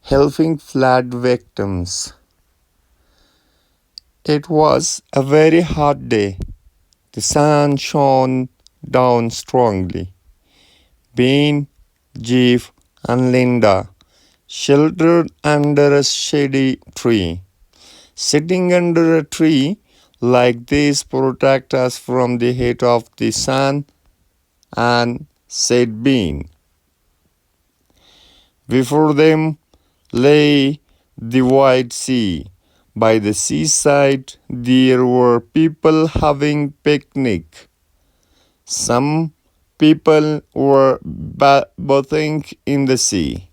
helping flood victims. It was a very hot day. The sun shone down strongly. Ben, Jeff, and Linda sheltered under a shady tree. Sitting under a tree like this protect us from the heat of the sun, and said Ben. Before them lay the wide sea. By the seaside there were people having picnic. Some people were bathing in the sea.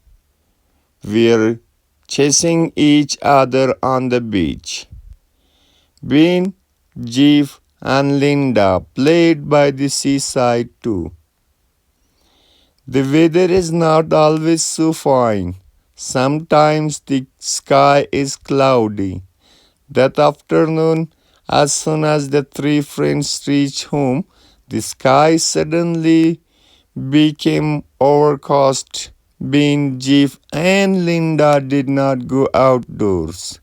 Were chasing each other on the beach. Ben, Jeff, and Linda played by the seaside too. The weather is not always so fine. Sometimes the sky is cloudy. That afternoon, as soon as the three friends reached home, the sky suddenly became overcast. Ben, Jeff, and Linda did not go outdoors.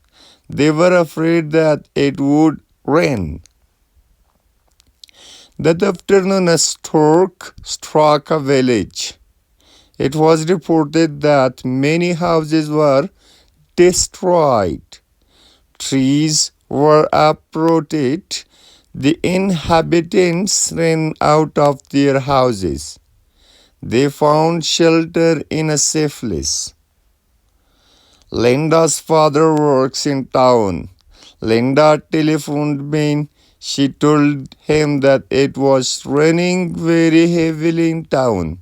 They were afraid that it would rain. That afternoon, a storm struck a village. It was reported that many houses were destroyed. Trees were uprooted. The inhabitants ran out of their houses. They found shelter in a safe place. Linda's father works in town. Linda telephoned Ben. She told him that it was raining very heavily in town.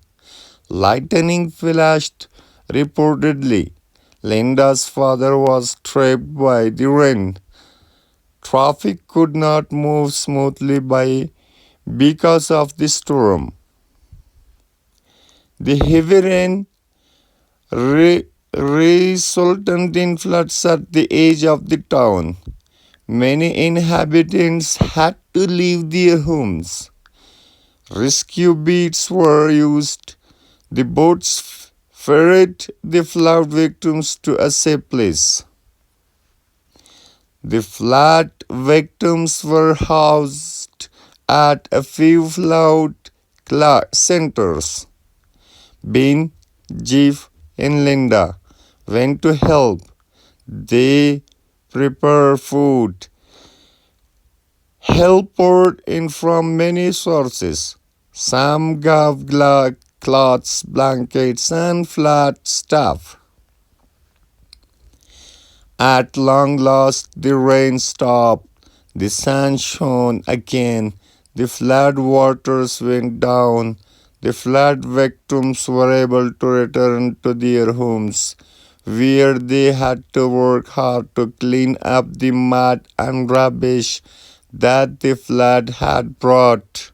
Lightning flashed reportedly. Linda's father was trapped by the rain. Traffic could not move smoothly because of the storm. The heavy rain resulted in floods at the edge of the town. Many inhabitants had to leave their homes. Rescue boats were used. The boats ferried the flood victims to a safe place. The flood victims were housed at a few flood centers. Ben, Jeff, and Linda went to help. They prepared food. Help poured in from many sources. Some gave cloths, blankets, and flat stuff. At long last, the rain stopped. The sun shone again. The flood waters went down. The flood victims were able to return to their homes, where they had to work hard to clean up the mud and rubbish that the flood had brought.